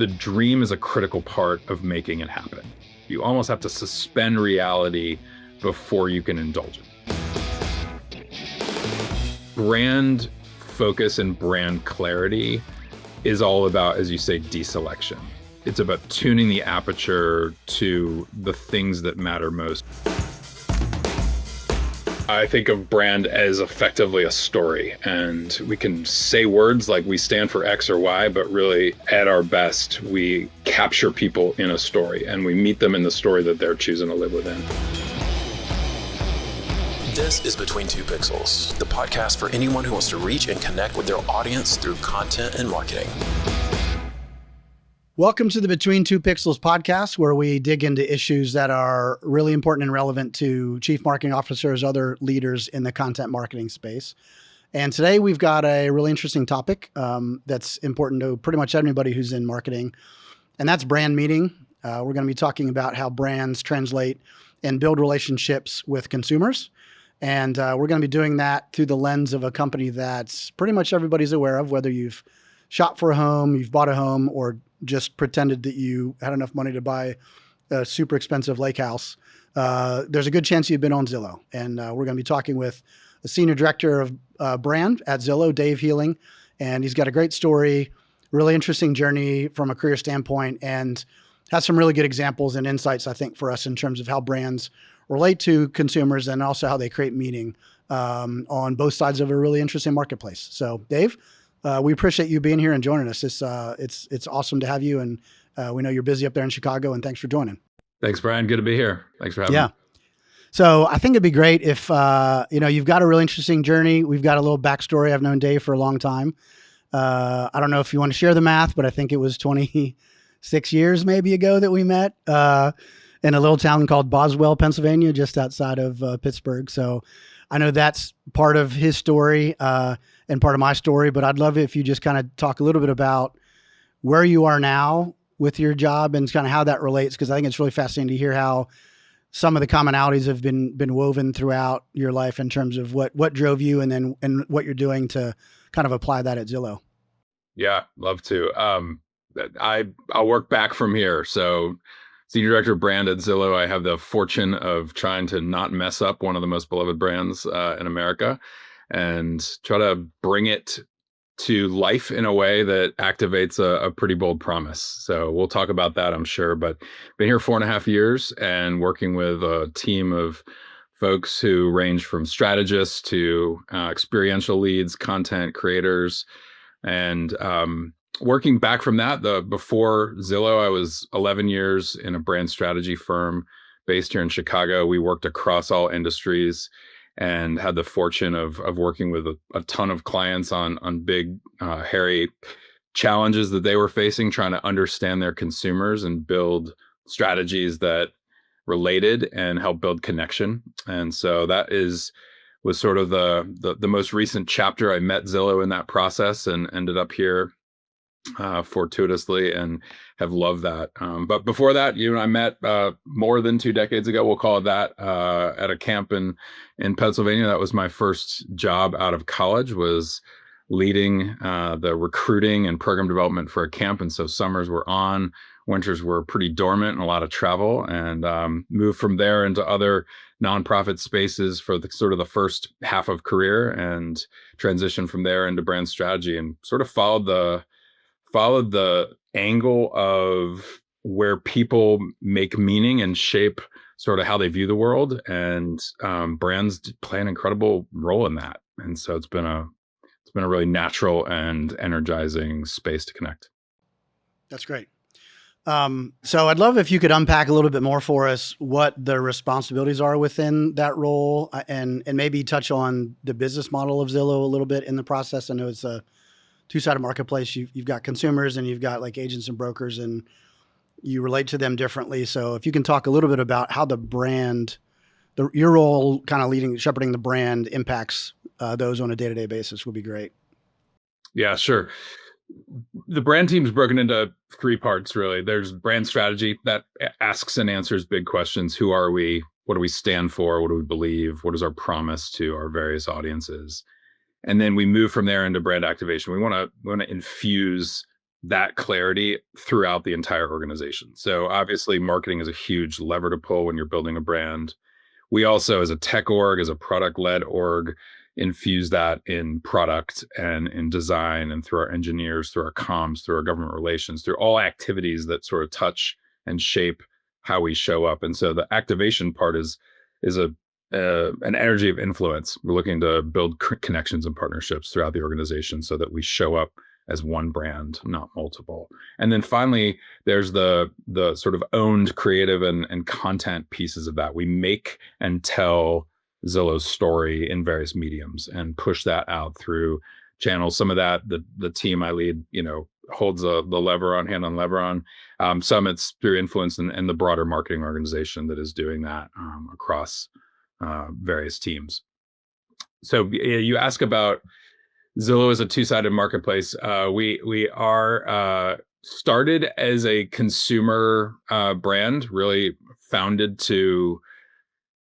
the dream is a critical part of making it happen. You almost have to suspend reality before you can indulge it. Brand focus and brand clarity is all about, as you say, deselection. It's about tuning the aperture to the things that matter most. I think of brand as effectively a story, and we can say words like we stand for X or Y, but really at our best, we capture people in a story and we meet them in the story that they're choosing to live within. This is Between Two Pixels, the podcast for anyone who wants to reach and connect with their audience through content and marketing. Welcome to the Between Two Pixels podcast, where we dig into issues that are really important and relevant to chief marketing officers, other leaders in the content marketing space. And today we've got a really interesting topic that's important to pretty much everybody who's in marketing, and that's brand meeting. We're going to be talking about how brands translate and build relationships with consumers. And we're going to be doing that through the lens of a company that's pretty much everybody's aware of, whether you've shopped for a home, you've bought a home, or just pretended that you had enough money to buy a super expensive lake house. There's a good chance you've been on Zillow. And we're going to be talking with the senior director of brand at Zillow, Dave Healing. And he's got a great story, really interesting journey from a career standpoint, and has some really good examples and insights, I think, for us in terms of how brands relate to consumers and also how they create meaning on both sides of a really interesting marketplace. So Dave, we appreciate you being here and joining us. It's awesome to have you, and we know you're busy up there in Chicago, and thanks for joining. Thanks, Brian. Good to be here. Thanks for having me. So I think it'd be great if, you've got a really interesting journey. We've got a little backstory. I've known Dave for a long time. I don't know if you want to share the math, but I think it was 26 years maybe ago that we met in a little town called Boswell, Pennsylvania, just outside of Pittsburgh. So I know that's part of his story and part of my story, but I'd love it if you just kind of talk a little bit about where you are now with your job and kind of how that relates, because I think it's really fascinating to hear how some of the commonalities have been woven throughout your life in terms of what drove you and what you're doing to kind of apply that at Zillow. Yeah, love to. I'll work back from here. So Senior Director of Brand at Zillow, I have the fortune of trying to not mess up one of the most beloved brands in America and try to bring it to life in a way that activates a pretty bold promise. So we'll talk about that, I'm sure, but been here 4.5 years and working with a team of folks who range from strategists to experiential leads, content creators, and working back from that, before Zillow, I was 11 years in a brand strategy firm based here in Chicago. We worked across all industries and had the fortune of working with a ton of clients on big, hairy challenges that they were facing, trying to understand their consumers and build strategies that related and help build connection. And so that was sort of the most recent chapter. I met Zillow in that process and ended up here fortuitously and have loved that. But before that, you and I met more than 2 decades ago, we'll call it that, at a camp in Pennsylvania. That was my first job out of college, was leading the recruiting and program development for a camp. And so summers were on, winters were pretty dormant and a lot of travel, and moved from there into other nonprofit spaces for the sort of the first half of career, and transitioned from there into brand strategy and sort of followed the angle of where people make meaning and shape sort of how they view the world, and brands play an incredible role in that. And so it's been a really natural and energizing space to connect. That's great. So I'd love if you could unpack a little bit more for us what the responsibilities are within that role, and maybe touch on the business model of Zillow a little bit in the process. I know it's a two-sided marketplace. You've got consumers and you've got like agents and brokers, and you relate to them differently. So if you can talk a little bit about how the brand, your role kind of shepherding the brand impacts those on a day-to-day basis would be great. Yeah, sure. The brand team's broken into 3 parts, really. There's brand strategy that asks and answers big questions. Who are we? What do we stand for? What do we believe? What is our promise to our various audiences? And then we move from there into brand activation. We want to infuse that clarity throughout the entire organization. So obviously marketing is a huge lever to pull when you're building a brand. We also, as a tech org, as a product-led org, infuse that in product and in design and through our engineers, through our comms, through our government relations, through all activities that sort of touch and shape how we show up. And so the activation part is an energy of influence. We're looking to build connections and partnerships throughout the organization so that we show up as one brand, not multiple. And then finally, there's the sort of owned creative and content pieces of that. We make and tell Zillow's story in various mediums and push that out through channels. Some of that, the team I lead, holds the lever on, hand on lever on. Some it's through influence and the broader marketing organization that is doing that across various teams. So you ask about Zillow is a two-sided marketplace. We are started as a consumer brand, really founded to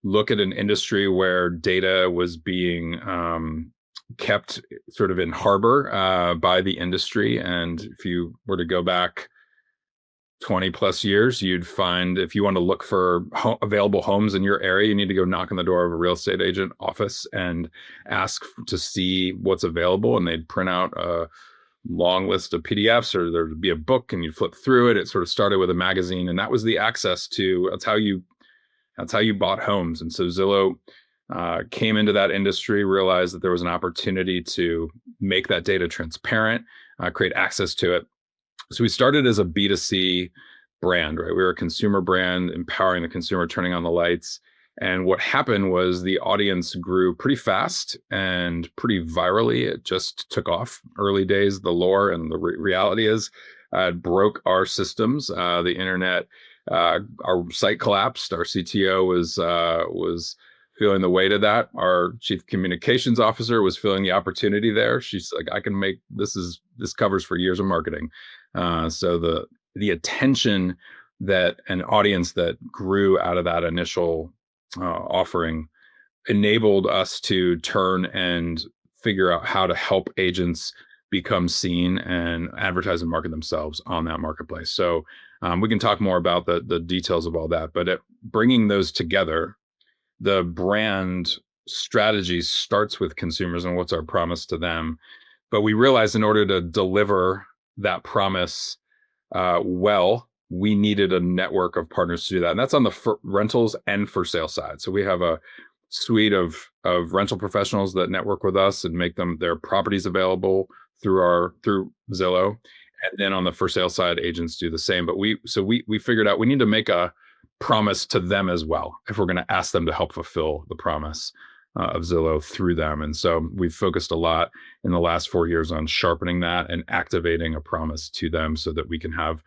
look at an industry where data was being kept sort of in harbor by the industry. And if you were to go back 20 plus years, you'd find if you want to look for available homes in your area, you need to go knock on the door of a real estate agent office and ask to see what's available. And they'd print out a long list of PDFs, or there'd be a book and you'd flip through it. It sort of started with a magazine, and that was the access to, that's how you bought homes. And so Zillow came into that industry, realized that there was an opportunity to make that data transparent, create access to it. So we started as a B2C brand, right? We were a consumer brand, empowering the consumer, turning on the lights. And what happened was the audience grew pretty fast and pretty virally. It just took off. Early days, the lore and the reality is it broke our systems. The internet, our site collapsed. Our CTO was feeling the weight of that. Our chief communications officer was feeling the opportunity there. She's like, I can make this covers for years of marketing. So the attention that an audience that grew out of that initial offering enabled us to turn and figure out how to help agents become seen and advertise and market themselves on that marketplace. So we can talk more about the details of all that, but bringing those together, the brand strategy starts with consumers and what's our promise to them. But we realized in order to deliver that promise we needed a network of partners to do that. And that's on the rentals and for sale side. So we have a suite of rental professionals that network with us and make their properties available through Zillow. And then on the for sale side, agents do the same. But we figured out we need to make a promise to them as well if we're going to ask them to help fulfill the promise of Zillow through them. And so we've focused a lot in the last 4 years on sharpening that and activating a promise to them so that we can have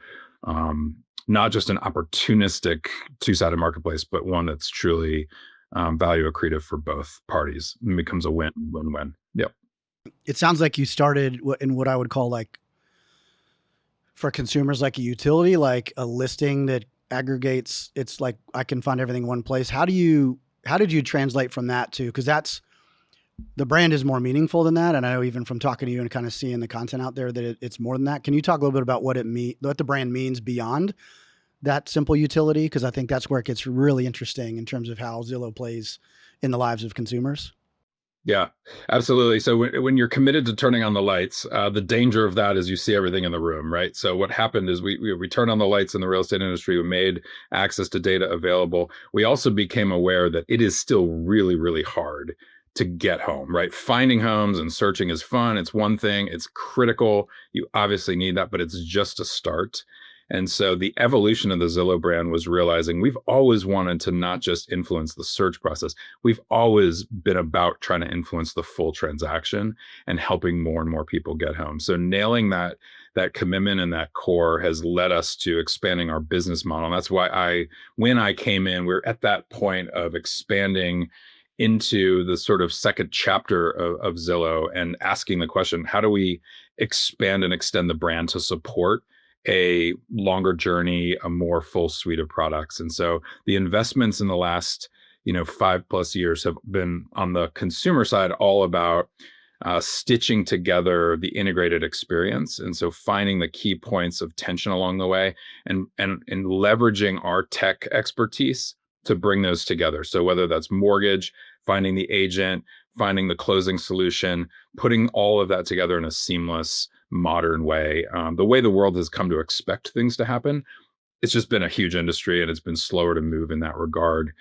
not just an opportunistic two-sided marketplace, but one that's truly value accretive for both parties. It becomes a win-win-win. Yep. It sounds like you started in what I would call, like, for consumers, like a utility, like a listing that aggregates. It's like, I can find everything in one place. How did you translate from that to, because the brand is more meaningful than that. And I know even from talking to you and kind of seeing the content out there that it's more than that. Can you talk a little bit about what the brand means beyond that simple utility? Because I think that's where it gets really interesting in terms of how Zillow plays in the lives of consumers. Yeah, absolutely. So when you're committed to turning on the lights, the danger of that is you see everything in the room, right? So what happened is we turned on the lights in the real estate industry. We made access to data available. We also became aware that it is still really, really hard to get home, right? Finding homes and searching is fun. It's one thing. It's critical. You obviously need that, but it's just a start. And so the evolution of the Zillow brand was realizing we've always wanted to not just influence the search process. We've always been about trying to influence the full transaction and helping more and more people get home. So nailing that commitment and that core has led us to expanding our business model. And that's why when I came in, we're at that point of expanding into the sort of second chapter of Zillow and asking the question, how do we expand and extend the brand to support a longer journey, a more full suite of products? And so the investments in the last 5+ years have been on the consumer side all about stitching together the integrated experience. And so finding the key points of tension along the way and leveraging our tech expertise to bring those together. So whether that's mortgage, finding the agent, finding the closing solution, putting all of that together in a seamless, modern way, the way the world has come to expect things to happen. It's just been a huge industry, and it's been slower to move in that regard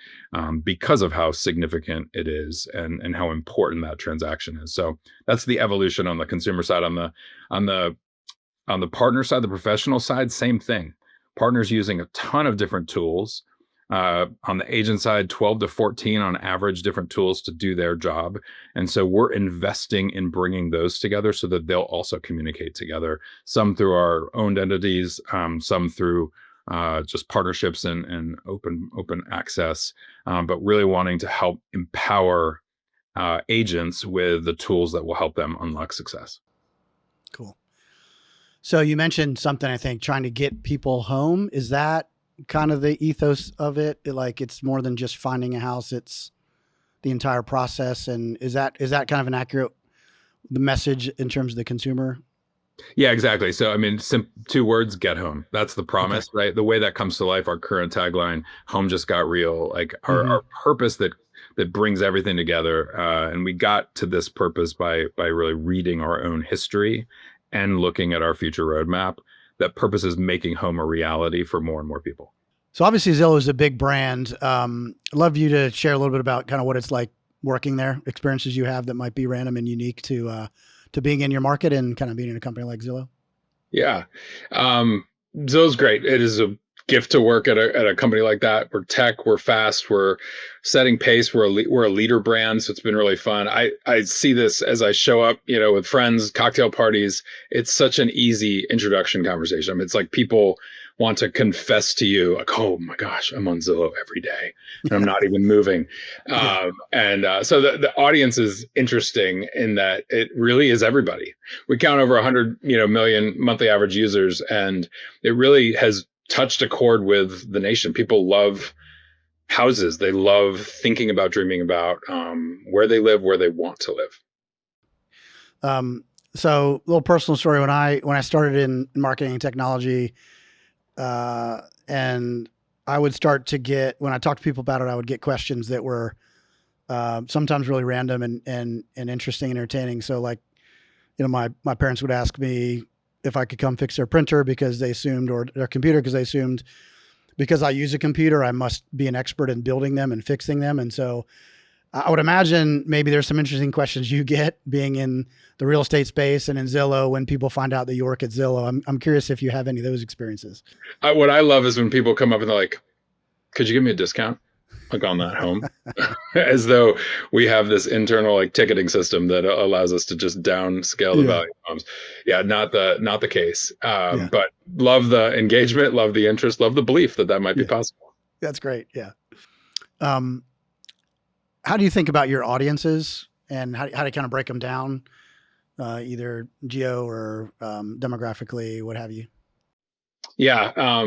because of how significant it is and how important that transaction is. So that's the evolution on the consumer side. On the partner side, the professional side, same thing. Partners using a ton of different tools. On the agent side, 12 to 14 on average different tools to do their job. And so we're investing in bringing those together so that they'll also communicate together, some through our owned entities, some through just partnerships and open access, but really wanting to help empower agents with the tools that will help them unlock success. Cool. So you mentioned something, I think, trying to get people home. Is that kind of the ethos of it? Like, it's more than just finding a house, it's the entire process. And is that kind of an accurate the message in terms of the consumer? Yeah, exactly. So, I mean, 2 words, get home. That's the promise, right? The way that comes to life, our current tagline, home just got real, like our purpose that brings everything together. And we got to this purpose by really reading our own history and looking at our future roadmap. That purpose is making home a reality for more and more people. So obviously Zillow is a big brand. I'd love you to share a little bit about kind of what it's like working there, experiences you have that might be random and unique to being in your market and kind of being in a company like Zillow. Yeah. Zillow's great. It is a gift to work at a company like that. We're tech, we're fast, we're setting pace, we're a leader brand. So it's been really fun. I see this as I show up, with friends, cocktail parties. It's such an easy introduction conversation. I mean, it's like people want to confess to you, like, oh my gosh, I'm on Zillow every day and I'm not even moving. So the audience is interesting in that it really is everybody. We count over 100 million monthly average users, and it really has touched a chord with the nation. People love houses. They love thinking about, dreaming about where they live, where they want to live. So a little personal story. When I started in marketing and technology, and I would start to get, when I talked to people about it, I would get questions that were sometimes really random and interesting and entertaining. So like, my parents would ask me if I could come fix their printer because they assumed, or their computer, because they assumed because I use a computer, I must be an expert in building them and fixing them. And so I would imagine maybe there's some interesting questions you get being in the real estate space and in Zillow when people find out that you work at Zillow. I'm curious if you have any of those experiences. What I love is when people come up and they're like, could you give me a discount? Like on that home, as though we have this internal like ticketing system that allows us to just downscale the value of homes. Yeah, not the case. But love the engagement, love the interest, love the belief that might be possible. That's great. Yeah. How do you think about your audiences and how to kind of break them down, either geo or demographically, what have you? Yeah,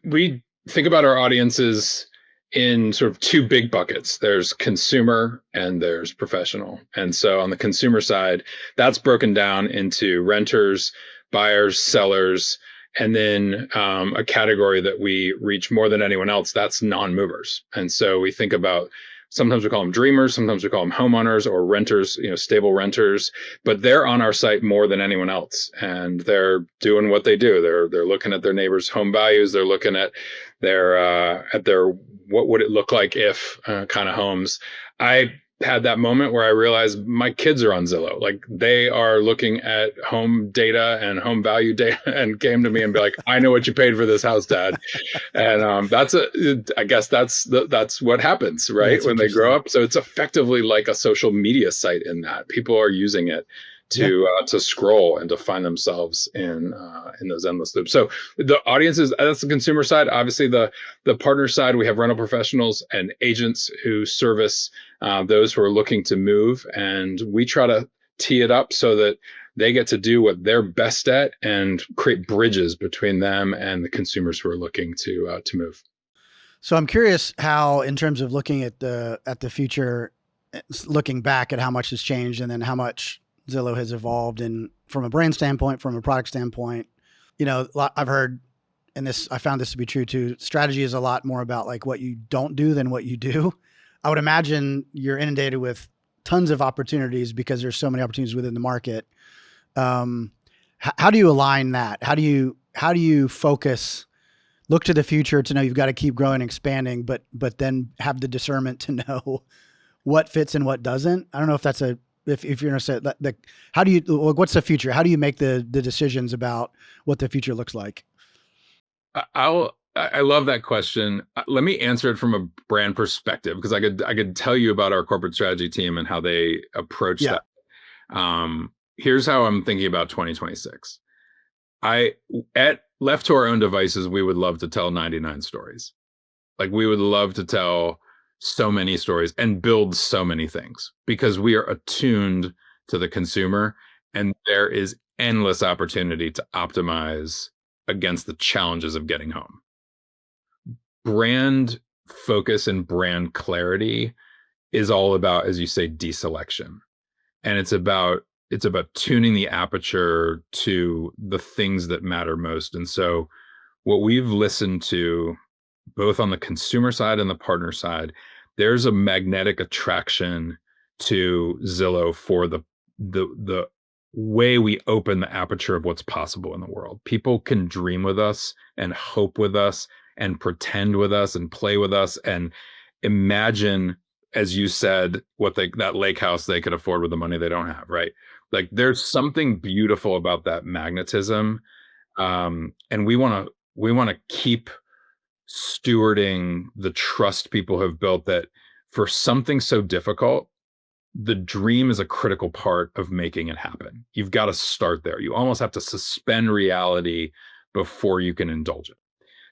we think about our audiences in sort of 2 big buckets. There's consumer and there's professional. And so on the consumer side, that's broken down into renters, buyers, sellers, and then a category that we reach more than anyone else, that's non-movers. And so we think about, sometimes we call them dreamers, sometimes we call them homeowners or renters, stable renters, but they're on our site more than anyone else. And they're doing what they do. They're looking at their neighbors' home values. They're looking at their what would it look like if kind of homes. I had that moment where I realized my kids are on Zillow. Like, they are looking at home data and home value data and came to me and be like, I know what you paid for this house, Dad. And I guess that's what happens, right? That's when they grow up. So it's effectively like a social media site in that people are using it to scroll and to find themselves in those endless loops. So the audiences, that's the consumer side. Obviously, the partner side, we have rental professionals and agents who service those who are looking to move, and we try to tee it up so that they get to do what they're best at and create bridges between them and the consumers who are looking to move. So I'm curious how, in terms of looking at the future, looking back at how much has changed and then how much Zillow has evolved and from a brand standpoint, from a product standpoint, I've heard, and I found this to be true too. Strategy is a lot more about like what you don't do than what you do. I would imagine you're inundated with tons of opportunities because there's so many opportunities within the market. How do you align that? How do you focus, look to the future to know you've got to keep growing and expanding, but then have the discernment to know what fits and what doesn't? I don't know if that's if you're going to say that, how do you, what's the future? How do you make the decisions about what the future looks like? I love that question. Let me answer it from a brand perspective, because I could tell you about our corporate strategy team and how they approach that. Here's how I'm thinking about 2026. Left to our own devices, we would love to tell 99 stories. Like, we would love to tell so many stories and build so many things because we are attuned to the consumer, and there is endless opportunity to optimize against the challenges of getting home. Brand focus and brand clarity is all about, as you say, deselection. And it's about tuning the aperture to the things that matter most. And so what we've listened to, both on the consumer side and the partner side, there's a magnetic attraction to Zillow for the way we open the aperture of what's possible in the world. People can dream with us and hope with us and pretend with us and play with us and imagine, as you said, that lake house they could afford with the money they don't have, right? Like, there's something beautiful about that magnetism. And we want to keep stewarding the trust people have built, that for something so difficult, the dream is a critical part of making it happen. You've got to start there. You almost have to suspend reality before you can indulge it.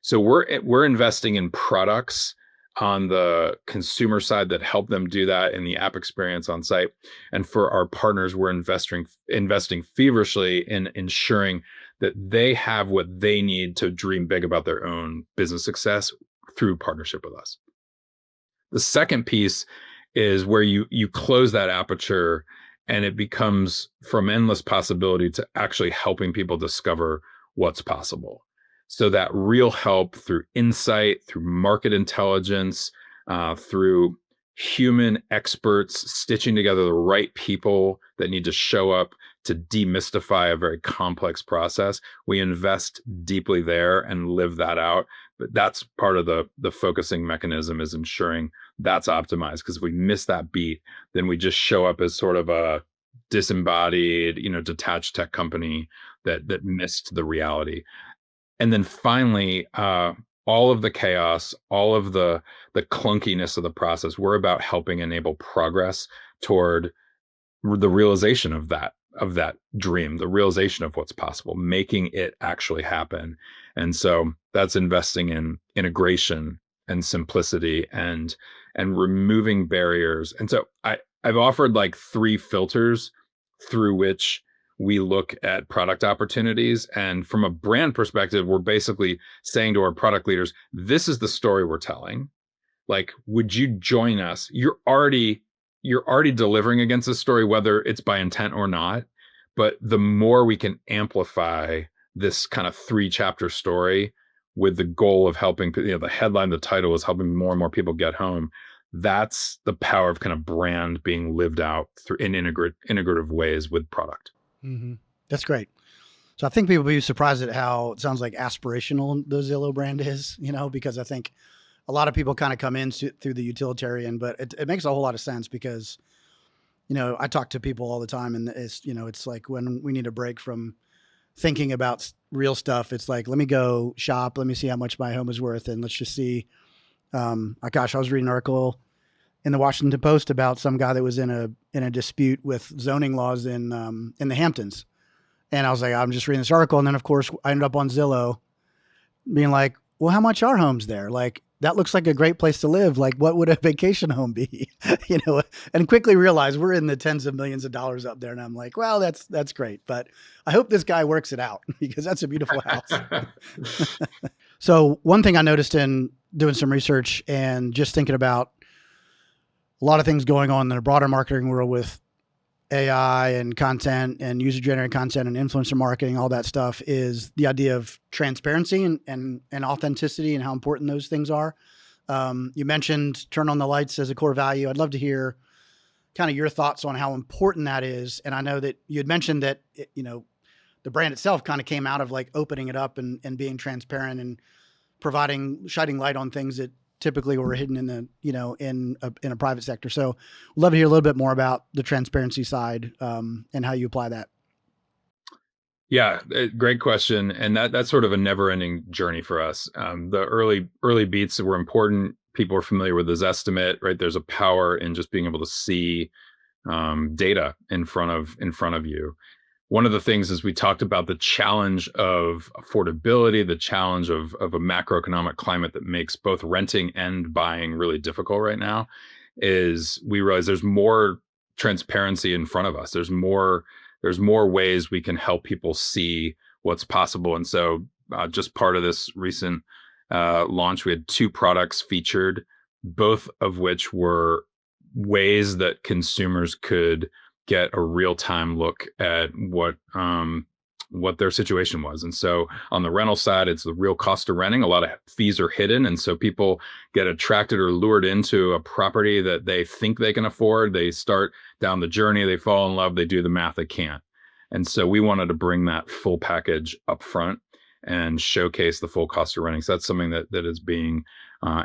So we're investing in products on the consumer side that help them do that in the app experience on site. And for our partners, we're investing feverishly in ensuring that they have what they need to dream big about their own business success through partnership with us. The second piece is where you close that aperture, and it becomes from endless possibility to actually helping people discover what's possible. So that real help through insight, through market intelligence, through human experts stitching together the right people that need to show up to demystify a very complex process. We invest deeply there and live that out. But that's part of the focusing mechanism, is ensuring that's optimized. Because if we miss that beat, then we just show up as sort of a disembodied, detached tech company that missed the reality. And then finally, all of the chaos, all of the clunkiness of the process, we're about helping enable progress toward the realization of that dream, the realization of what's possible, making it actually happen. And so that's investing in integration and simplicity and removing barriers. And so I've offered like 3 filters through which we look at product opportunities. And from a brand perspective, we're basically saying to our product leaders, this is the story we're telling. Like, would you join us? You're already delivering against this story, whether it's by intent or not. But the more we can amplify this kind of 3-chapter story with the goal of helping, the headline, the title is helping more and more people get home. That's the power of kind of brand being lived out through in integrative ways with product. Mm-hmm. That's great. So I think people will be surprised at how it sounds like aspirational the Zillow brand is, because I think a lot of people kind of come in through the utilitarian, but it makes a whole lot of sense because, I talk to people all the time, and it's like when we need a break from thinking about real stuff, it's like, let me go shop. Let me see how much my home is worth. And let's just see. I was reading an article in the Washington Post about some guy that was in a dispute with zoning laws in the Hamptons. And I was like, I'm just reading this article. And then of course I ended up on Zillow being like, well, how much are homes there? Like, that looks like a great place to live. Like, what would a vacation home be? And quickly realized we're in the tens of millions of dollars up there. And I'm like, well, that's great. But I hope this guy works it out because that's a beautiful house. So one thing I noticed in doing some research and just thinking about a lot of things going on in the broader marketing world with AI and content and user generated content and influencer marketing, all that stuff, is the idea of transparency and authenticity and how important those things are. You mentioned turn on the lights as a core value. I'd love to hear kind of your thoughts on how important that is. And I know that you had mentioned that, the brand itself kind of came out of like opening it up and being transparent and shining light on things that typically were hidden in the, in a private sector. So we'd love to hear a little bit more about the transparency side, and how you apply that. Yeah, great question, and that's sort of a never-ending journey for us. The early beats were important. People are familiar with this estimate, right? There's a power in just being able to see data in front of you. One of the things is we talked about the challenge of affordability, the challenge of a macroeconomic climate that makes both renting and buying really difficult right now. Is we realize there's more transparency in front of us. There's more ways we can help people see what's possible. And so, just part of this recent launch, we had 2 products featured, both of which were ways that consumers could get a real-time look at what their situation was. And so on the rental side, it's the real cost of renting. A lot of fees are hidden, and so people get attracted or lured into a property that they think they can afford. They start down the journey, they fall in love, they do the math, they can't. And so we wanted to bring that full package up front and showcase the full cost of renting. So that's something that is being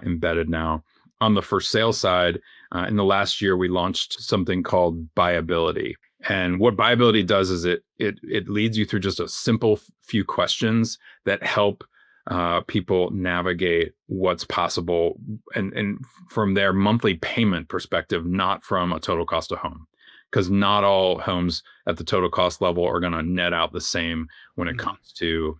embedded now. On the for sale side, in the last year, we launched something called Buyability. And what Buyability does is it leads you through just a simple few questions that help people navigate what's possible, and from their monthly payment perspective, not from a total cost of home. Because not all homes at the total cost level are going to net out the same when it comes to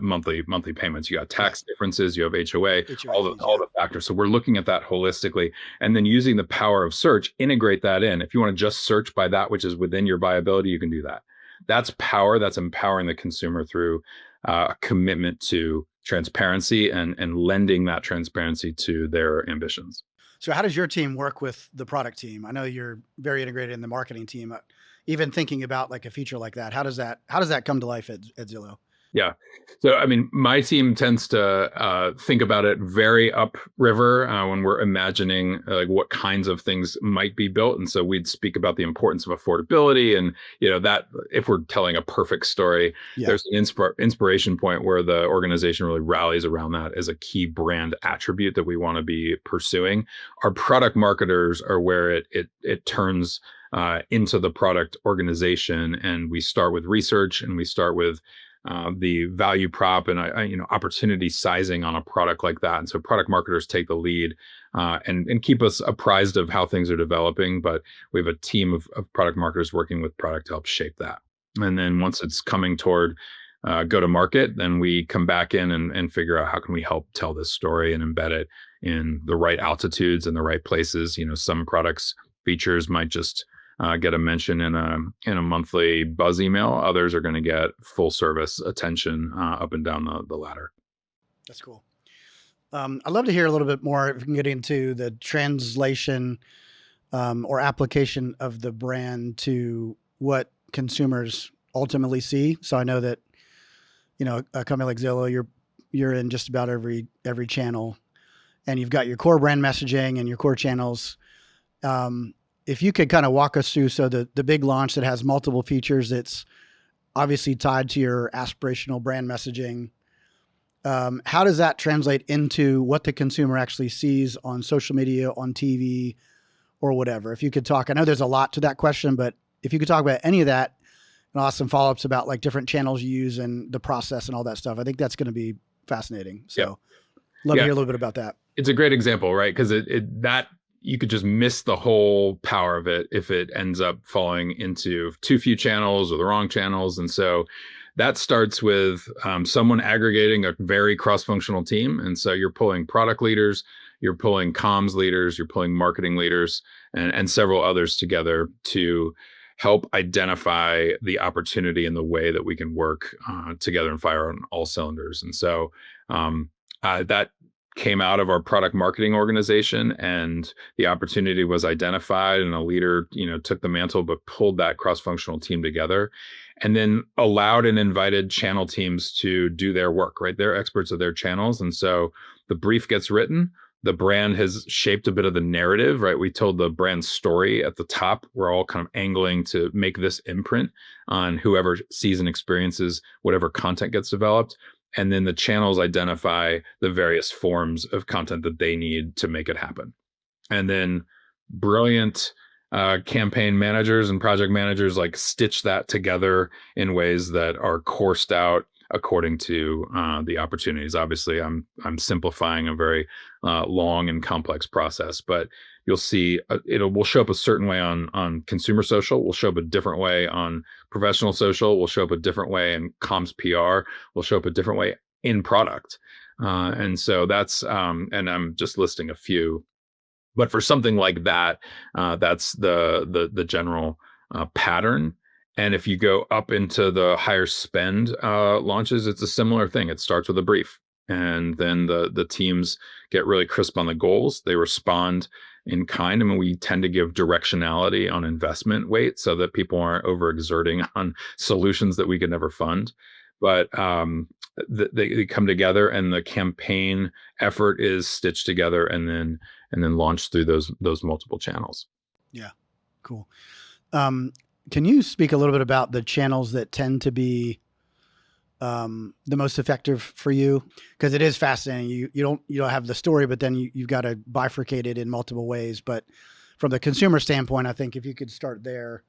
monthly payments. You got tax differences, you have HOA, all the factors. So we're looking at that holistically, and then using the power of search, integrate that in. If you want to just search by that which is within your buyability, you can do that. That's power. That's empowering the consumer through a commitment to transparency and lending that transparency to their ambitions. So how does your team work with the product team? I know you're very integrated in the marketing team. Even thinking about like a feature like that, how does that come to life at Zillow? Yeah. So, I mean, my team tends to think about it very upriver when we're imagining like what kinds of things might be built. And so we'd speak about the importance of affordability, and, that if we're telling a perfect story, there's an inspiration point where the organization really rallies around that as a key brand attribute that we want to be pursuing. Our product marketers are where it turns into the product organization. And we start with research, and we start with the value prop and opportunity sizing on a product like that. And so product marketers take the lead and keep us apprised of how things are developing. But we have a team of product marketers working with product to help shape that. And then once it's coming toward go to market, then we come back in and figure out how can we help tell this story and embed it in the right altitudes and the right places. Some products features might just get a mention in a monthly buzz email. Others are going to get full service attention up and down the ladder. That's cool. I'd love to hear a little bit more, if we can get into the translation or application of the brand to what consumers ultimately see. So I know that, a company like Zillow, you're in just about every channel, and you've got your core brand messaging and your core channels. If you could kind of walk us through, so the big launch that has multiple features, that's obviously tied to your aspirational brand messaging. How does that translate into what the consumer actually sees on social media, on TV, or whatever? If you could talk, I know there's a lot to that question, but if you could talk about any of that, and I'll ask some follow-ups about like different channels you use and the process and all that stuff. I think that's going to be fascinating. So love to hear a little bit about that. It's a great example, right? Because that you could just miss the whole power of it if it ends up falling into too few channels or the wrong channels. And so that starts with someone aggregating a very cross-functional team. And so you're pulling product leaders, you're pulling comms leaders, you're pulling marketing leaders, and several others together to help identify the opportunity and the way that we can work together and fire on all cylinders. And so that came out of our product marketing organization, and the opportunity was identified, and a leader, took the mantle, but pulled that cross-functional team together, and then allowed and invited channel teams to do their work, right? They're experts of their channels. And so the brief gets written. The brand has shaped a bit of the narrative, right? We told the brand story at the top. We're all kind of angling to make this imprint on whoever sees and experiences whatever content gets developed. And then the channels identify the various forms of content that they need to make it happen. And then brilliant campaign managers and project managers like stitch that together in ways that are coursed out according to the opportunities. Obviously, I'm simplifying a very long and complex process, but you'll see will show up a certain way on consumer social. Will show up a different way on professional social. Will show up a different way in comms PR. Will show up a different way in product. And so that's and I'm just listing a few. But for something like that, that's the general pattern. And if you go up into the higher spend launches, it's a similar thing. It starts with a brief, and then the teams get really crisp on the goals. They respond in kind. I mean, we tend to give directionality on investment weight so that people aren't overexerting on solutions that we could never fund. But they come together, and the campaign effort is stitched together, and then launched through those multiple channels. Yeah, cool. Can you speak a little bit about the channels that tend to be the most effective for you? Because it is fascinating. You don't have the story, but then you've got to bifurcate it in multiple ways. But from the consumer standpoint, I think if you could start there,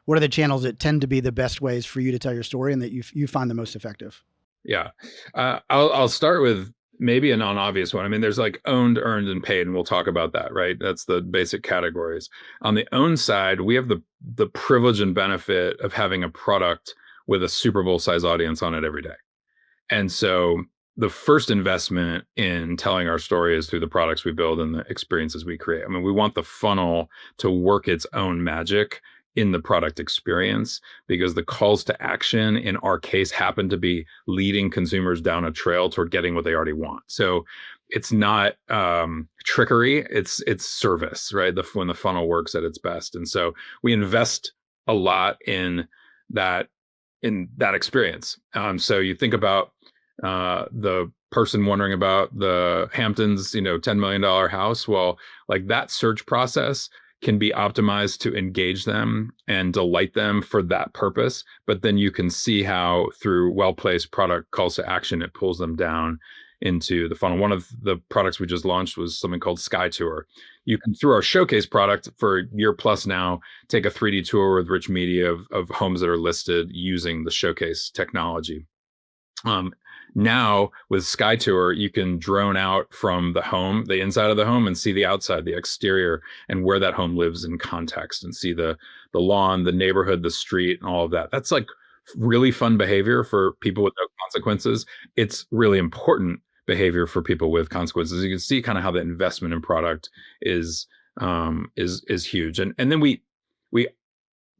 what are the channels that tend to be the best ways for you to tell your story and that you find the most effective? Yeah, I'll start with maybe a non-obvious one. I mean, there's like owned, earned, and paid, and we'll talk about that, right? That's the basic categories. On the owned side, we have the privilege and benefit of having a product with a Super Bowl size audience on it every day. And so the first investment in telling our story is through the products we build and the experiences we create. I mean, we want the funnel to work its own magic in the product experience, because the calls to action in our case happen to be leading consumers down a trail toward getting what they already want. So it's not trickery, it's service, right? When the funnel works at its best. And so we invest a lot in that experience. So you think about the person wondering about the Hamptons, $10 million house. Well, like that search process can be optimized to engage them and delight them for that purpose. But then you can see how through well-placed product calls to action, it pulls them down into the funnel. One of the products we just launched was something called Sky Tour. You can, through our showcase product for a year plus now, take a 3D tour with rich media of homes that are listed using the showcase technology. Now with Sky Tour, you can drone out from the home, the inside of the home, and see the outside, the exterior, and where that home lives in context, and see the lawn, the neighborhood, the street, and all of that. That's like really fun behavior for people with no consequences. It's really important behavior for people with consequences. You can see kind of how the investment in product is huge. And then we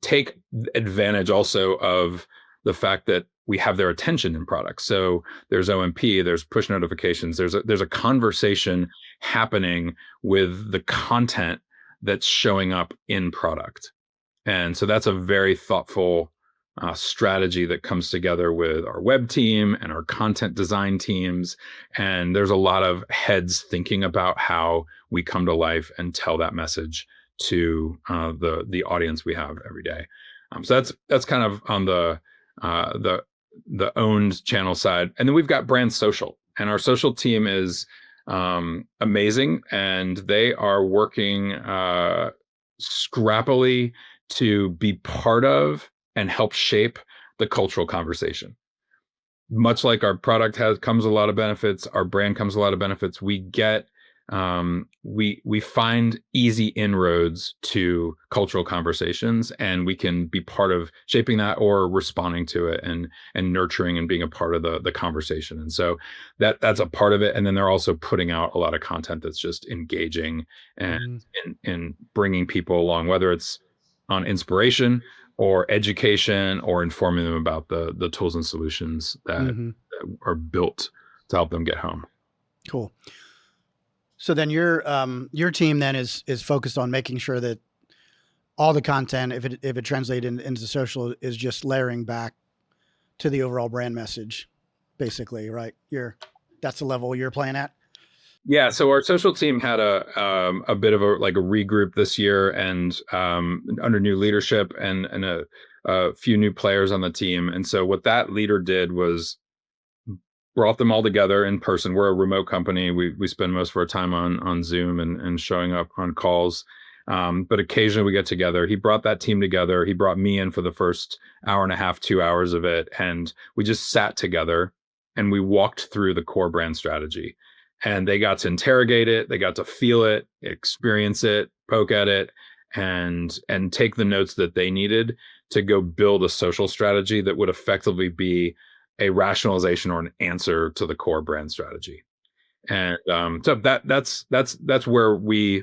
take advantage also of the fact that we have their attention in products. So there's OMP, there's push notifications, there's a conversation happening with the content that's showing up in product. And so that's a very thoughtful strategy that comes together with our web team and our content design teams. And there's a lot of heads thinking about how we come to life and tell that message to the audience we have every day. So that's kind of on the owned channel side. And then we've got brand social, and our social team is amazing, and they are working scrappily to be part of and help shape the cultural conversation. Much like our product comes a lot of benefits, our brand comes a lot of benefits. We get we find easy inroads to cultural conversations, and we can be part of shaping that or responding to it and nurturing and being a part of the conversation. And so that's a part of it. And then they're also putting out a lot of content that's just engaging and in bringing people along, whether it's on inspiration or education or informing them about the tools and solutions that are built to help them get home. Cool. So then your team then is focused on making sure that all the content, if it translated into social, is just layering back to the overall brand message, basically, right? That's the level you're playing at. Yeah, so our social team had a bit of a regroup this year, and under new leadership and a few new players on the team. And so what that leader did was brought them all together in person. We're a remote company. We spend most of our time on Zoom and showing up on calls. But occasionally we get together. He brought that team together. He brought me in for the first hour and a half, 2 hours of it. And we just sat together and we walked through the core brand strategy. And they got to interrogate it. They got to feel it, experience it, poke at it, and take the notes that they needed to go build a social strategy that would effectively be a rationalization or an answer to the core brand strategy. And so that's where we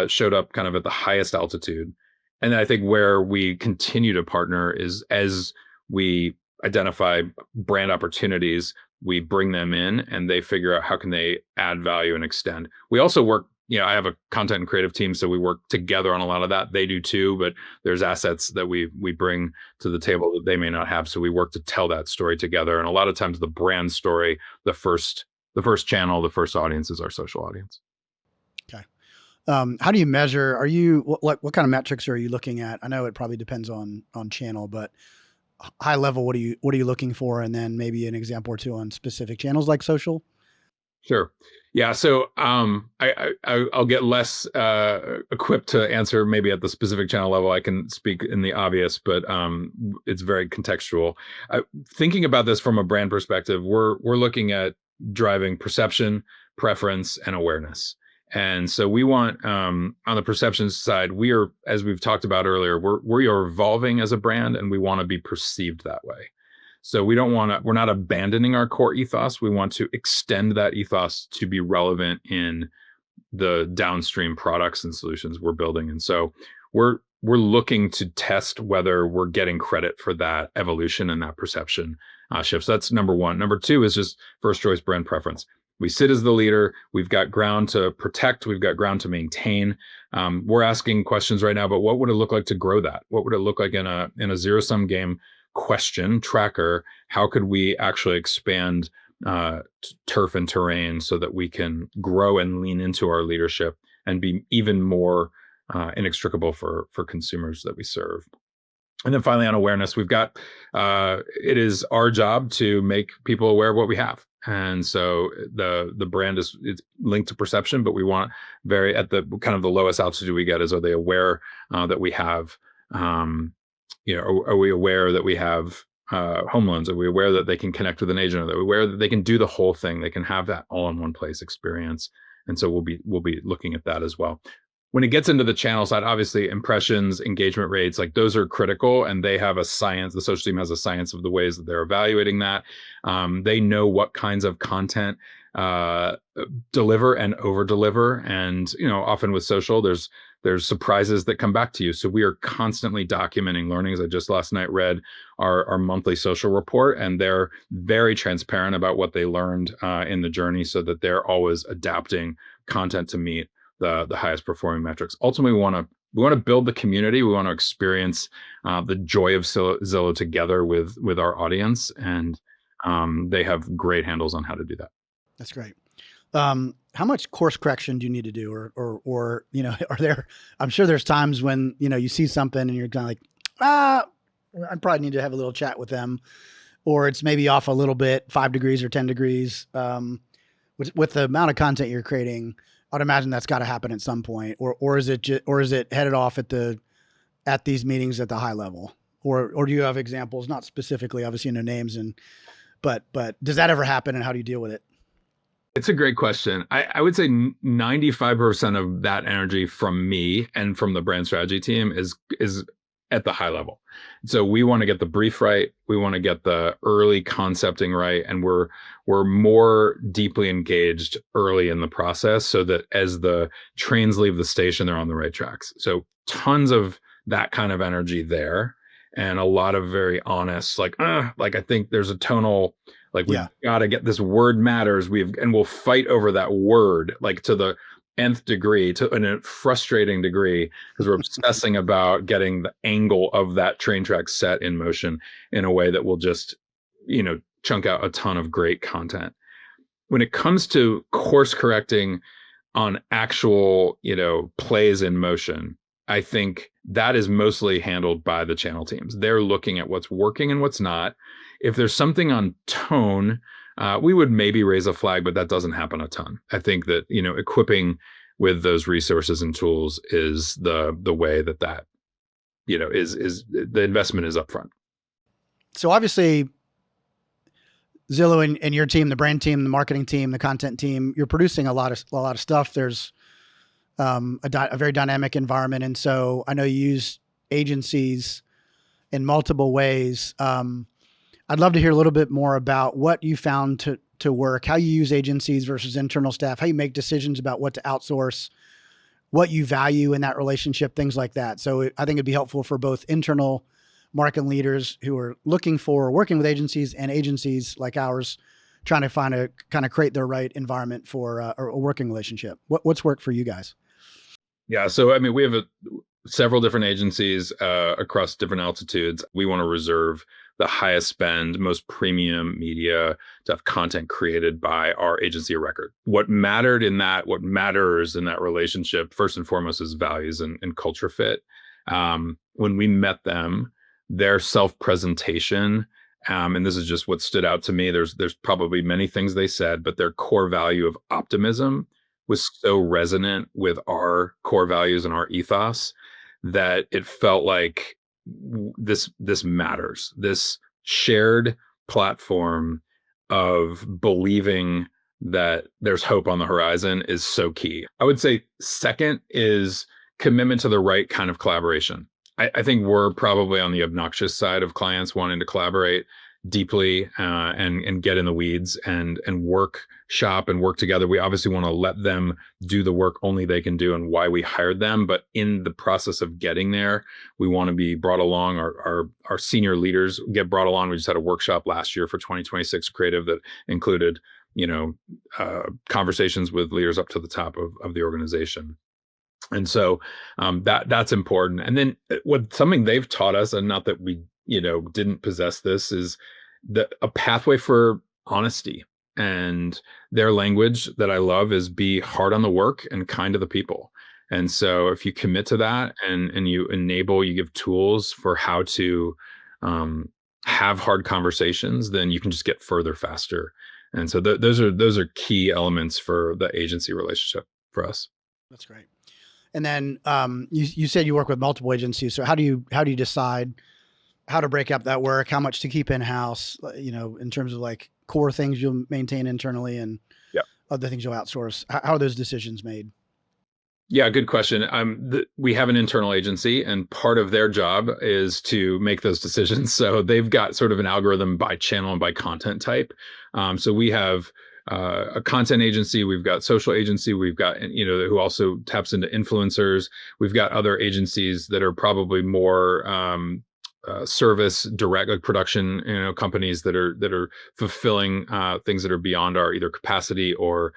showed up kind of at the highest altitude. And I think where we continue to partner is as we identify brand opportunities, we bring them in and they figure out how can they add value and extend. We also work, I have a content and creative team, so we work together on a lot of that. They do too, but there's assets that we bring to the table that they may not have. So we work to tell that story together. And a lot of times the brand story, the first channel, the first audience is our social audience. Okay. How do you measure? What kind of metrics are you looking at? I know it probably depends on channel, but high level, what are you looking for? And then maybe an example or two on specific channels like social. Sure. Yeah. So I'll get less equipped to answer maybe at the specific channel level. I can speak in the obvious, but it's very contextual. Thinking about this from a brand perspective, we're looking at driving perception, preference, and awareness. And so we want, on the perception side, as we've talked about earlier, we are evolving as a brand and we want to be perceived that way. So we're not abandoning our core ethos. We want to extend that ethos to be relevant in the downstream products and solutions we're building. And so we're looking to test whether we're getting credit for that evolution and that perception shift. So that's number one. Number two is just first choice brand preference. We sit as the leader. We've got ground to protect. We've got ground to maintain. We're asking questions right now, but what would it look like to grow that? What would it look like in a zero-sum game question tracker? How could we actually expand turf and terrain so that we can grow and lean into our leadership and be even more inextricable for consumers that we serve? And then finally, on awareness, we've got it is our job to make people aware of what we have. And so the brand it's linked to perception, but we want at the kind of the lowest altitude we get is, are they aware that we have, are we aware that we have home loans? Are we aware that they can connect with an agent? Are we aware that they can do the whole thing? They can have that all in one place experience. And so we'll be looking at that as well. When it gets into the channel side, obviously impressions, engagement rates, like those are critical, and they have a science. The social team has a science of the ways that they're evaluating that. They know what kinds of content deliver and over deliver. And, often with social, there's surprises that come back to you. So we are constantly documenting learnings. I just last night read our monthly social report, and they're very transparent about what they learned in the journey, so that they're always adapting content to meet the highest performing metrics. Ultimately, we want to build the community. We want to experience the joy of Zillow together with our audience, and they have great handles on how to do that. That's great. How much course correction do you need to do, or are there? I'm sure there's times when you see something and you're kind of like, I probably need to have a little chat with them, or it's maybe off a little bit, 5 degrees or 10 degrees. With the amount of content you're creating, I'd imagine that's got to happen at some point, or is it headed off at these meetings at the high level, or do you have examples? Not specifically, obviously, no names, but does that ever happen, and how do you deal with it? It's a great question. I would say 95% of that energy from me and from the brand strategy team is at the high level. So we want to get the brief right. We want to get the early concepting right. And we're more deeply engaged early in the process, so that as the trains leave the station, they're on the right tracks. So tons of that kind of energy there, and a lot of very honest, I think there's a tonal, we've got to get this word matters. We'll fight over that word, to the nth degree to a frustrating degree because we're obsessing about getting the angle of that train track set in motion in a way that will just, chunk out a ton of great content. When it comes to course correcting on actual, plays in motion, I think that is mostly handled by the channel teams. They're looking at what's working and what's not. If there's something on tone, we would maybe raise a flag, but that doesn't happen a ton. I think that, equipping with those resources and tools is the way that is the investment is upfront. So obviously, Zillow and your team, the brand team, the marketing team, the content team, you're producing a lot of stuff. There's a very dynamic environment, and so I know you use agencies in multiple ways. I'd love to hear a little bit more about what you found to work, how you use agencies versus internal staff, how you make decisions about what to outsource, what you value in that relationship, things like that. So I think it'd be helpful for both internal marketing leaders who are looking for working with agencies and agencies like ours trying to find a kind of create the right environment for a working relationship. What's worked for you guys? Yeah. So, we have several different agencies across different altitudes. We want to reserve the highest spend, most premium media to have content created by our agency of record. What matters in that relationship, first and foremost, is values and culture fit. When we met them, their self-presentation, and this is just what stood out to me. There's probably many things they said, but their core value of optimism was so resonant with our core values and our ethos that it felt like this matters. This shared platform of believing that there's hope on the horizon is so key. I would say second is commitment to the right kind of collaboration. I think we're probably on the obnoxious side of clients wanting to collaborate deeply and get in the weeds and work together. We obviously want to let them do the work only they can do and why we hired them. But in the process of getting there, we want to be brought along. Our senior leaders get brought along. We just had a workshop last year for 2026 creative that included, conversations with leaders up to the top of the organization. And so that's important. And then something they've taught us, and not that we didn't possess this, is a pathway for honesty. And their language that I love is be hard on the work and kind to the people. And so if you commit to that and you give tools for how to have hard conversations, then you can just get further faster. And so those are key elements for the agency relationship for us. That's great. And then you said you work with multiple agencies. So how do you decide how to break up that work, how much to keep in house, in terms of like core things you'll maintain internally and other things you'll outsource? How are those decisions made? Yeah, good question. We have an internal agency, and part of their job is to make those decisions. So they've got sort of an algorithm by channel and by content type. So we have a content agency, we've got social agency, we've got, who also taps into influencers. We've got other agencies that are probably more service direct, like production, companies that are fulfilling things that are beyond our either capacity or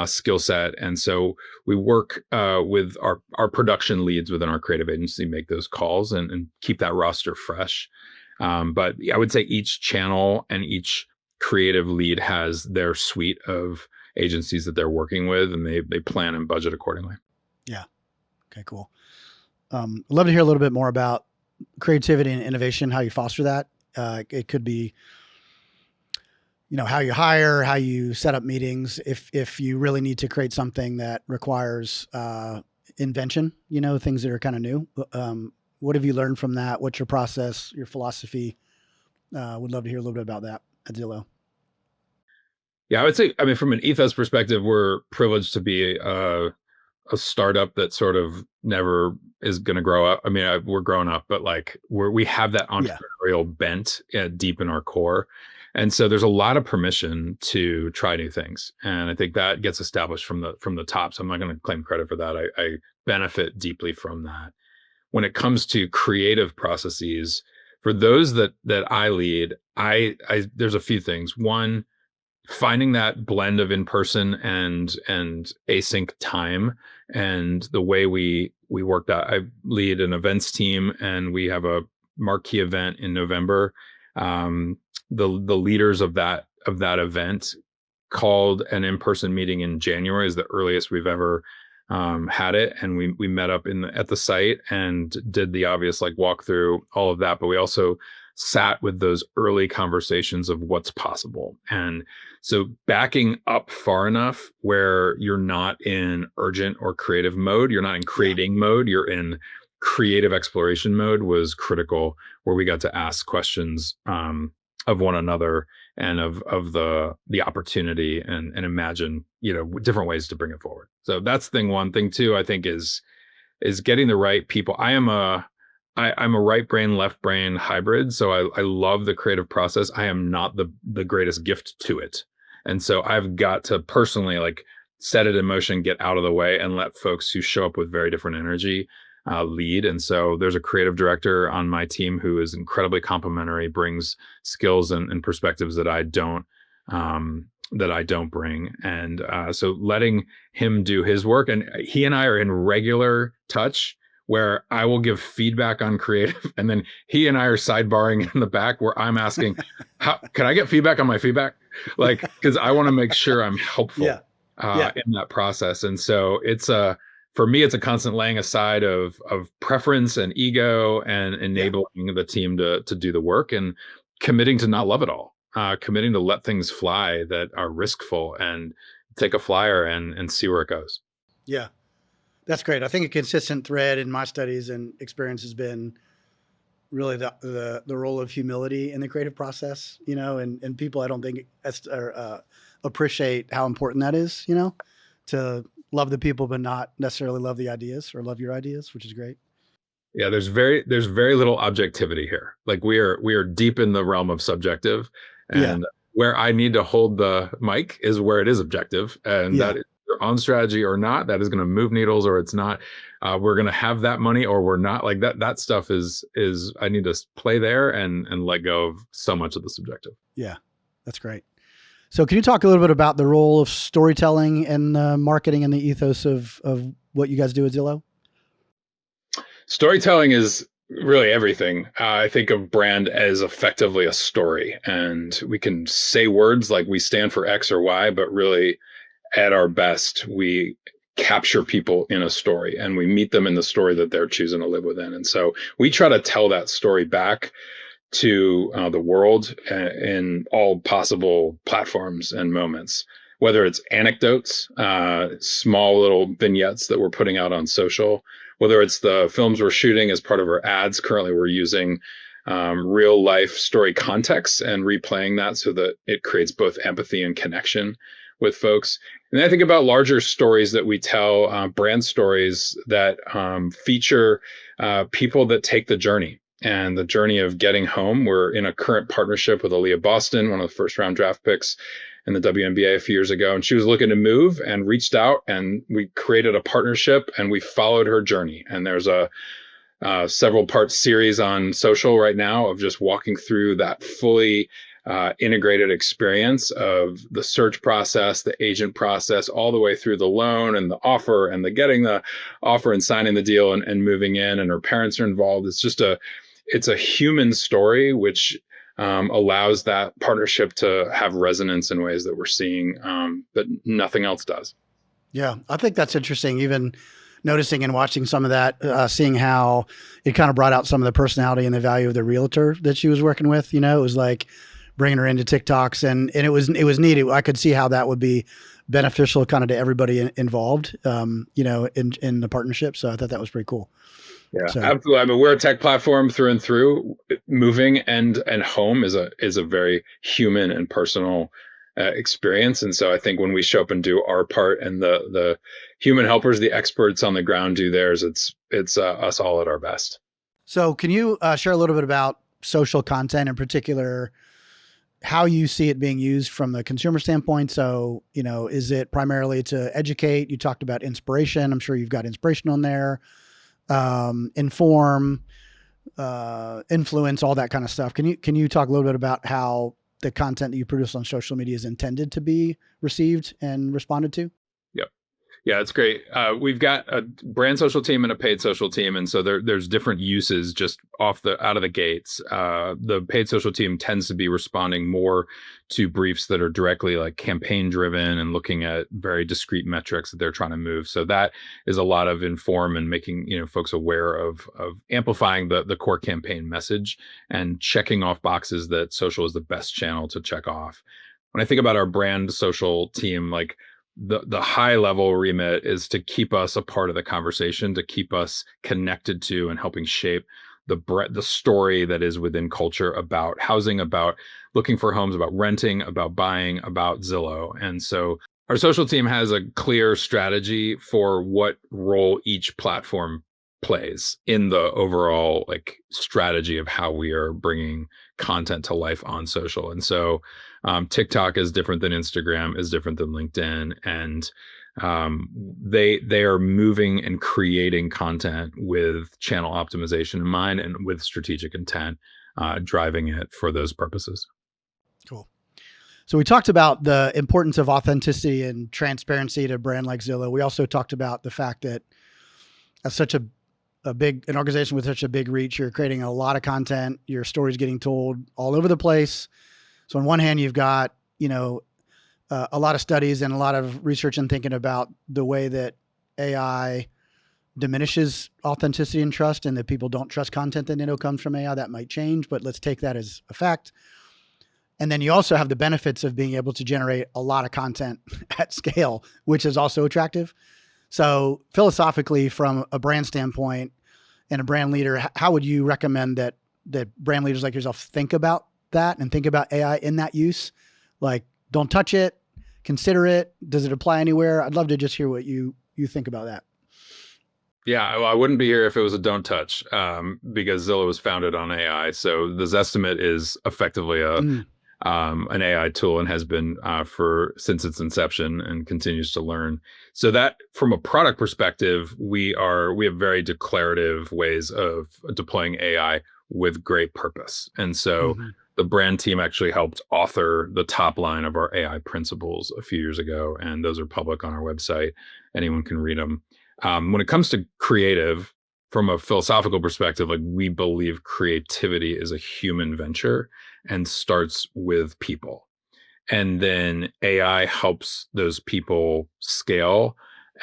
skill set. And so we work with our production leads within our creative agency, make those calls and keep that roster fresh. But I would say each channel and each creative lead has their suite of agencies that they're working with, and they plan and budget accordingly. Yeah. Okay, cool. I'd love to hear a little bit more about creativity and innovation, how you foster that. It could be, how you hire, how you set up meetings. If you really need to create something that requires invention, things that are kind of new. What have you learned from that? What's your process, your philosophy? Would love to hear a little bit about that at Zillow. Yeah, I would say, from an ethos perspective, we're privileged to be a startup that sort of never is going to grow up. We're growing up, but we have that entrepreneurial bent deep in our core. And so there's a lot of permission to try new things. And I think that gets established from the top. So I'm not going to claim credit for that. I benefit deeply from that. When it comes to creative processes, for those that I lead, there's a few things. One, finding that blend of in-person and async time, and the way we work that. I lead an events team, and we have a marquee event in November. The leaders of that event called an in-person meeting in January, is the earliest we've ever had it, and we met up at the site and did the obvious, like, walk through all of that, but we also sat with those early conversations of what's possible. And so backing up far enough where you're not in urgent or creative mode, you're not in creating mode, you're in creative exploration mode, was critical, where we got to ask questions of one another and of the opportunity, and imagine, different ways to bring it forward. So that's thing one. Thing two, I think, is getting the right people. I'm a right brain, left brain hybrid. So I love the creative process. I am not the greatest gift to it. And so I've got to personally, like, set it in motion, get out of the way, and let folks who show up with very different energy lead. And so there's a creative director on my team who is incredibly complimentary, brings skills and perspectives that I don't bring. And so letting him do his work, and he and I are in regular touch, where I will give feedback on creative, and then he and I are sidebarring in the back, where I'm asking, how can I get feedback on my feedback? Like, because I want to make sure I'm helpful in that process. And so for me, it's a constant laying aside of preference and ego, and enabling the team to do the work, and committing to not love it all, committing to let things fly that are riskful, and take a flyer and see where it goes. Yeah. That's great. I think a consistent thread in my studies and experience has been really the role of humility in the creative process, and people, I don't think appreciate how important that is, to love the people, but not necessarily love the ideas or love your ideas, which is great. Yeah, there's very little objectivity here. Like, we are deep in the realm of subjective, and where I need to hold the mic is where it is objective, and that is on strategy or not, that is going to move needles or it's not. We're going to have that money or we're not. Like, that stuff is I need to play there and let go of so much of the subjective. Yeah, that's great. So can you talk a little bit about the role of storytelling and marketing and the ethos of what you guys do at Zillow? Storytelling is really everything. I think of brand as effectively a story, and we can say words like we stand for X or Y, but really, at our best, we capture people in a story, and we meet them in the story that they're choosing to live within. And so we try to tell that story back to the world in all possible platforms and moments, whether it's anecdotes, small little vignettes that we're putting out on social, whether it's the films we're shooting as part of our ads. Currently, we're using real life story context and replaying that so that it creates both empathy and connection with folks. And then I think about larger stories that we tell, brand stories that feature people that take the journey and the journey of getting home. We're in a current partnership with Aaliyah Boston, one of the first round draft picks in the WNBA a few years ago. And she was looking to move and reached out, and we created a partnership, and we followed her journey. And there's a several part series on social right now of just walking through that fully integrated experience of the search process, the agent process, all the way through the loan and the offer and the getting the offer and signing the deal and moving in, and her parents are involved. It's a human story, which allows that partnership to have resonance in ways that we're seeing that nothing else does. Yeah, I think that's interesting. Even noticing and watching some of that, seeing how it kind of brought out some of the personality and the value of the realtor that she was working with. It was like bringing her into TikToks, and it was neat. I could see how that would be beneficial kind of to everybody involved, in the partnership. So I thought that was pretty cool. Yeah, absolutely. I mean, we're a tech platform through and through. Moving and home is a very human and personal experience. And so I think when we show up and do our part, and the human helpers, the experts on the ground, do theirs, it's us all at our best. So can you share a little bit about social content, in particular, how you see it being used from the consumer standpoint? So, is it primarily to educate? You talked about inspiration. I'm sure you've got inspiration on there. Inform, influence, all that kind of stuff. Can you talk a little bit about how the content that you produce on social media is intended to be received and responded to? Yep. Yeah, it's great. We've got a brand social team and a paid social team, and so there's different uses just out of the gates. The paid social team tends to be responding more to briefs that are directly like campaign driven and looking at very discrete metrics that they're trying to move. So that is a lot of inform and making folks aware of amplifying the core campaign message and checking off boxes that social is the best channel to check off. When I think about our brand social team, like the high level remit is to keep us a part of the conversation, to keep us connected to and helping shape the story that is within culture about housing, about looking for homes, about renting, about buying, about Zillow. And so our social team has a clear strategy for what role each platform plays in the overall like strategy of how we are bringing content to life on social. And so TikTok is different than Instagram, is different than LinkedIn, and they are moving and creating content with channel optimization in mind and with strategic intent, driving it for those purposes. Cool. So we talked about the importance of authenticity and transparency to a brand like Zillow. We also talked about the fact that as such an organization with such a big reach, you're creating a lot of content, your story's getting told all over the place. So on one hand, you've got, a lot of studies and a lot of research and thinking about the way that AI diminishes authenticity and trust, and that people don't trust content that comes from AI. That might change, but let's take that as a fact. And then you also have the benefits of being able to generate a lot of content at scale, which is also attractive. So philosophically, from a brand standpoint and a brand leader, how would you recommend that brand leaders like yourself think about that and think about AI in that use? Like, don't touch it, consider it. Does it apply anywhere? I'd love to just hear what you think about that. Yeah, well, I wouldn't be here if it was a don't touch, because Zillow was founded on AI. So the Zestimate is effectively an AI tool and has been since its inception and continues to learn. So that from a product perspective, we have very declarative ways of deploying AI with great purpose. And so the brand team actually helped author the top line of our AI principles a few years ago, and those are public on our website. Anyone can read them. When it comes to creative, from a philosophical perspective, like we believe creativity is a human venture and starts with people. And then AI helps those people scale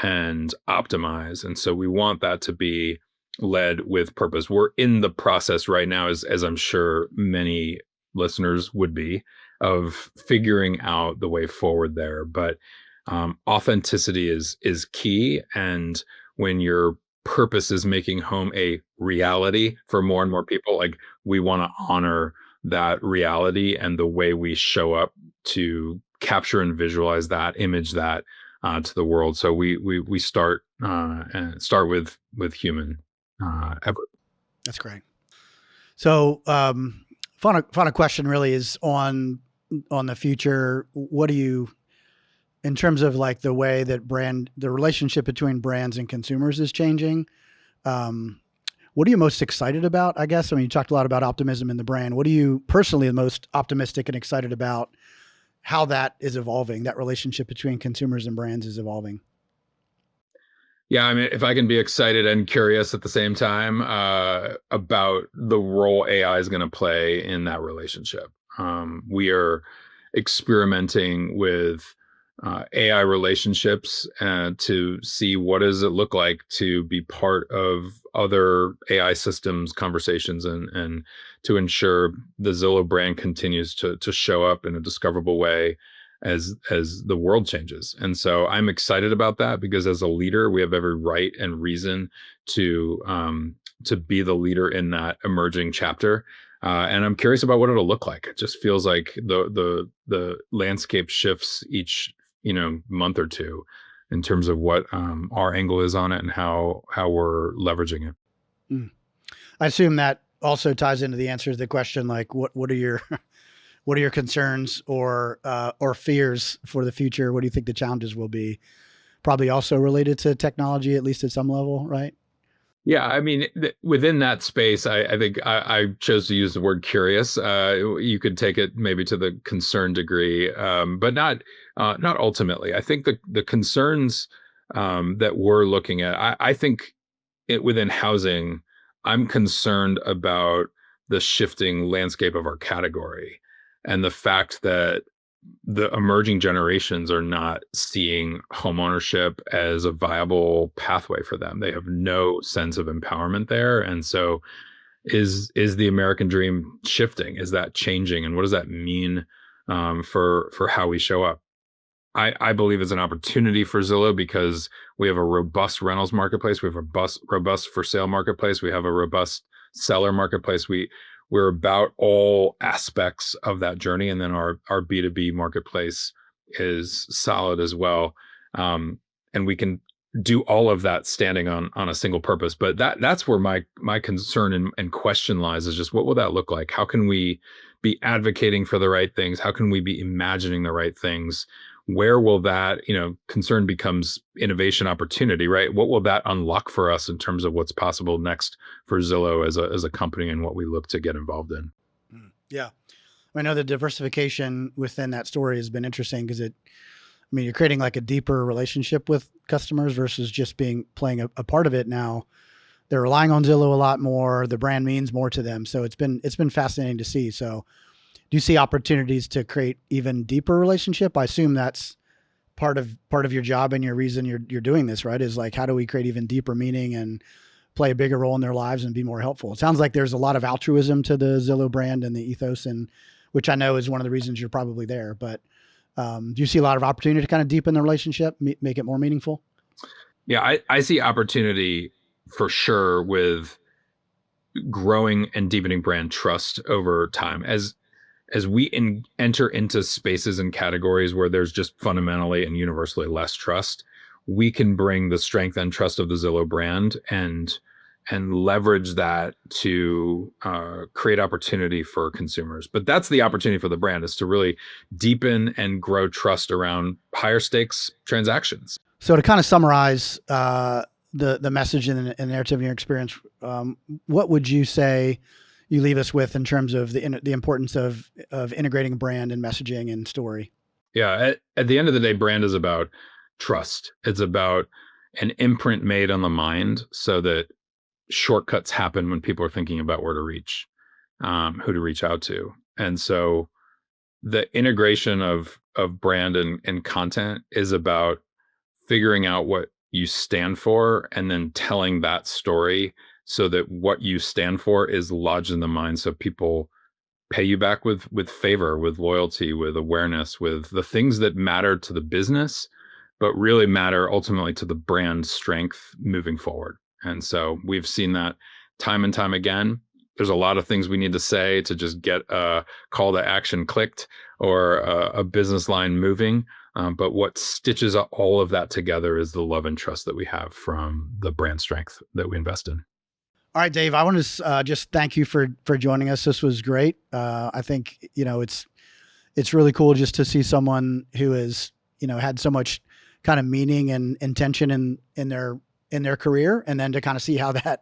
and optimize. And so we want that to be led with purpose. We're in the process right now, as I'm sure many listeners would be, of figuring out the way forward there. But authenticity is key. And when your purpose is making home a reality for more and more people, like we want to honor that reality and the way we show up to capture and visualize that, image that to the world. So we start with human effort. That's great. So final question really is on the future. What do you, in terms of like the way that the relationship between brands and consumers is changing, what are you most excited about, I guess? I mean, you talked a lot about optimism in the brand. What are you personally the most optimistic and excited about how that is evolving, that relationship between consumers and brands is evolving? Yeah, I mean, if I can be excited and curious at the same time about the role AI is going to play in that relationship. We are experimenting with AI relationships to see what does it look like to be part of other AI systems conversations and to ensure the Zillow brand continues to show up in a discoverable way as the world changes. And so I'm excited about that because as a leader, we have every right and reason to be the leader in that emerging chapter. And I'm curious about what it'll look like. It just feels like the landscape shifts each month or two in terms of what our angle is on it and how we're leveraging it. I assume that also ties into the answer to the question, like what are your what are your concerns or fears for the future? What do you think the challenges will be? Probably also related to technology, at least at some level, right? Yeah, I mean, within that space, I think I chose to use the word curious. You could take it maybe to the concern degree, but not ultimately. I think the concerns that we're looking at, I think within housing, I'm concerned about the shifting landscape of our category and the fact that the emerging generations are not seeing homeownership as a viable pathway for them. They have no sense of empowerment there. And so is the American dream shifting? Is that changing? And what does that mean for how we show up? I believe it's an opportunity for Zillow because we have a robust rentals marketplace. We have a robust for sale marketplace. We have a robust seller marketplace. We're about all aspects of that journey. And then our B2B marketplace is solid as well. And we can do all of that standing on a single purpose. But that's where my concern and question lies, is just what will that look like? How can we be advocating for the right things? How can we be imagining the right things? Where will that, concern becomes innovation opportunity, right? What will that unlock for us in terms of what's possible next for Zillow as a company and what we look to get involved in? Yeah. I know the diversification within that story has been interesting because you're creating like a deeper relationship with customers versus just playing a part of it now. They're relying on Zillow a lot more. The brand means more to them. So it's been fascinating to see. So do you see opportunities to create even deeper relationship? I assume that's part of your job and your reason you're doing this, right? Is like, how do we create even deeper meaning and play a bigger role in their lives and be more helpful? It sounds like there's a lot of altruism to the Zillow brand and the ethos, and which I know is one of the reasons you're probably there. But do you see a lot of opportunity to kind of deepen the relationship, make it more meaningful? Yeah, I see opportunity for sure with growing and deepening brand trust over time. As we enter into spaces and categories where there's just fundamentally and universally less trust, we can bring the strength and trust of the Zillow brand and leverage that to create opportunity for consumers. But that's the opportunity for the brand, is to really deepen and grow trust around higher stakes transactions. So to kind of summarize the message and the narrative in your experience, what would you say you leave us with in terms of the importance of integrating brand and messaging and story? Yeah, at the end of the day, brand is about trust. It's about an imprint made on the mind so that shortcuts happen when people are thinking about where to reach, who to reach out to. And so the integration of brand and content is about figuring out what you stand for and then telling that story so that what you stand for is lodged in the mind, so people pay you back with favor, with loyalty, with awareness, with the things that matter to the business, but really matter ultimately to the brand strength moving forward. And so we've seen that time and time again. There's a lot of things we need to say to just get a call to action clicked or a business line moving. But what stitches all of that together is the love and trust that we have from the brand strength that we invest in. All right, Dave, I want to just thank you for joining us. This was great. I think, it's really cool just to see someone who has, had so much kind of meaning and intention in their career, and then to kind of see how that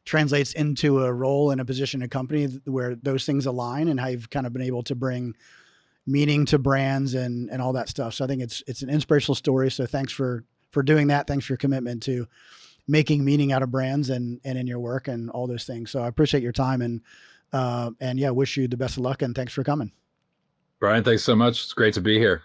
translates into a role in a position in a company where those things align, and how you've kind of been able to bring meaning to brands and all that stuff. So I think it's an inspirational story. So thanks for doing that. Thanks for your commitment to making meaning out of brands and in your work and all those things. So I appreciate your time and yeah, wish you the best of luck, and thanks for coming. Bryan, thanks so much. It's great to be here.